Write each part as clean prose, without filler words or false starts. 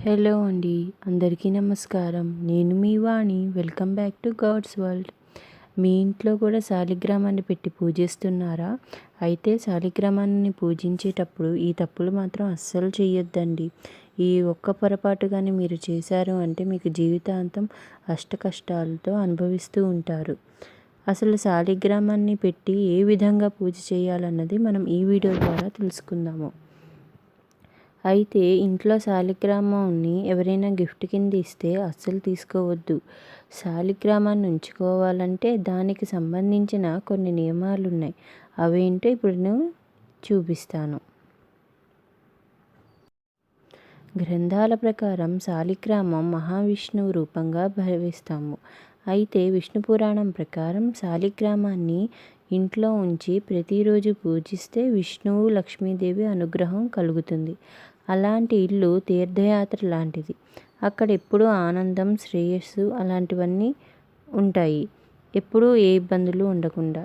Hello అండి, అందరికీ నమస్కారం. నేను మీ వాణి. Welcome back to God's world. మీ ఇంట్లో కూడా శాలిగ్రామాన్ని పెట్టి పూజిస్తున్నారా? అయితే శాలిగ్రామాన్ని పూజించేటప్పుడు ఈ తప్పులు మాత్రం అస్సలు చేయొద్దండి. ఈ ఒక్క పొరపాటు కానీ మీరు చేశారు అంటే మీకు జీవితాంతం కష్టాలతో అనుభవిస్తూ ఉంటారు. అసలు శాలిగ్రామాన్ని పెట్టి ఏ విధంగా పూజ చేయాలన్నది మనం ఈ వీడియో ద్వారా తెలుసుకుందాము. అయితే ఇంట్లో శాలిగ్రామాన్ని ఎవరైనా గిఫ్ట్ కింద ఇస్తే అస్సలు తీసుకోవద్దు. శాలిగ్రామాన్ని ఉంచుకోవాలంటే దానికి సంబంధించిన కొన్ని నియమాలు ఉన్నాయి. అవేంటో ఇప్పుడు నేను చూపిస్తాను. గ్రంథాల ప్రకారం శాలిగ్రామం మహావిష్ణువు రూపంగా భావిస్తాము. అయితే విష్ణు పురాణం ప్రకారం శాలిగ్రామాన్ని ఇంట్లో ఉంచి ప్రతిరోజు పూజిస్తే విష్ణువు లక్ష్మీదేవి అనుగ్రహం కలుగుతుంది. అలాంటి ఇల్లు తీర్థయాత్ర లాంటిది. అక్కడ ఎప్పుడూ ఆనందం, శ్రేయస్సు అలాంటివన్నీ ఉంటాయి. ఎప్పుడూ ఏ ఇబ్బందులు ఉండకుండా.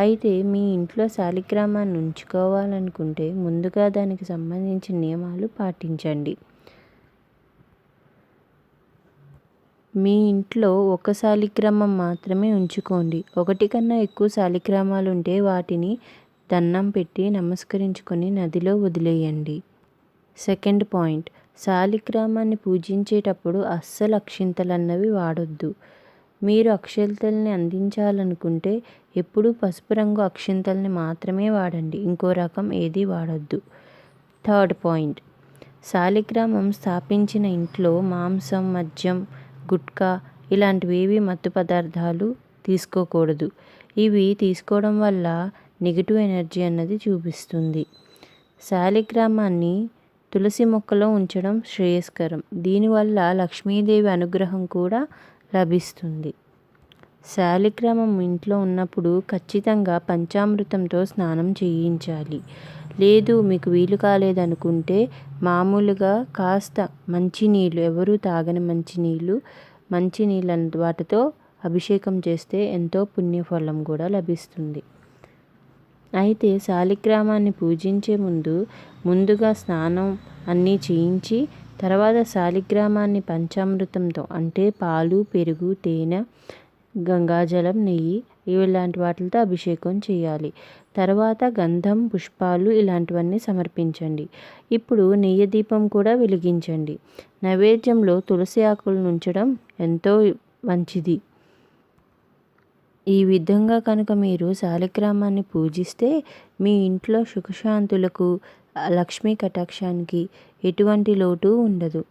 అయితే మీ ఇంట్లో శాలిగ్రామాన్ని ఉంచుకోవాలనుకుంటే ముందుగా దానికి సంబంధించిన నియమాలు పాటించండి. మీ ఇంట్లో ఒక శాలిగ్రామం మాత్రమే ఉంచుకోండి. ఒకటి కన్నా ఎక్కువ శాలిగ్రామాలు ఉంటే వాటిని దండం పెట్టి నమస్కరించుకొని నదిలో వదిలేయండి. సెకండ్ పాయింట్, శాలిగ్రామాన్ని పూజించేటప్పుడు అస్సలు అక్షింతలన్నవి వాడొద్దు. మీరు అక్షింతల్ని అందించాలనుకుంటే ఎప్పుడూ పసుపు రంగు అక్షింతల్ని మాత్రమే వాడండి. ఇంకో రకం ఏది వాడొద్దు. థర్డ్ పాయింట్, శాలిగ్రామం స్థాపించిన ఇంట్లో మాంసం, మద్యం, గుట్కా ఇలాంటివేవి మత్తు పదార్థాలు తీసుకోకూడదు. ఇవి తీసుకోవడం వల్ల నెగిటివ్ ఎనర్జీ అన్నది చూపిస్తుంది. శాలిగ్రామాన్ని తులసి మొక్కలో ఉంచడం శ్రేయస్కరం. దీనివల్ల లక్ష్మీదేవి అనుగ్రహం కూడా లభిస్తుంది. శాలిగ్రామం ఇంట్లో ఉన్నప్పుడు ఖచ్చితంగా పంచామృతంతో స్నానం చేయించాలి. లేదు మీకు వీలు కాలేదనుకుంటే మామూలుగా కాస్త మంచినీళ్ళు, ఎవరూ తాగని మంచినీళ్ళ వాటితో అభిషేకం చేస్తే ఎంతో పుణ్యఫలం కూడా లభిస్తుంది. అయితే శాలిగ్రామాన్ని పూజించే ముందుగా స్నానం అన్నీ చేయించి తర్వాత శాలిగ్రామాన్ని పంచామృతంతో అంటే పాలు, పెరుగు, తేనె, గంగాజలం, నెయ్యి ఇలాంటి వాటితో అభిషేకం చేయాలి. తర్వాత గంధం, పుష్పాలు ఇలాంటివన్నీ సమర్పించండి. ఇప్పుడు నెయ్యి దీపం కూడా వెలిగించండి. నైవేద్యంలో తులసి ఆకులను ఉంచడం ఎంతో మంచిది. ఈ విధంగా కనుక మీరు శాలిగ్రామాన్ని పూజిస్తే మీ ఇంట్లో సుఖశాంతులకు, లక్ష్మీ కటాక్షానికి ఎటువంటి లోటు ఉండదు.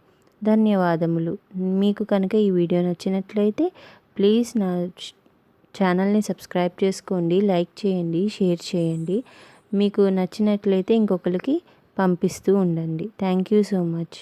ధన్యవాదములు. మీకు కనుక ఈ వీడియో నచ్చినట్లయితే ప్లీజ్ నా ఛానల్ని సబ్స్క్రైబ్ చేసుకోండి, లైక్ చేయండి, షేర్ చేయండి. మీకు నచ్చినట్లయితే ఇంకొకరికి పంపిస్తూ ఉండండి. Thank you so much.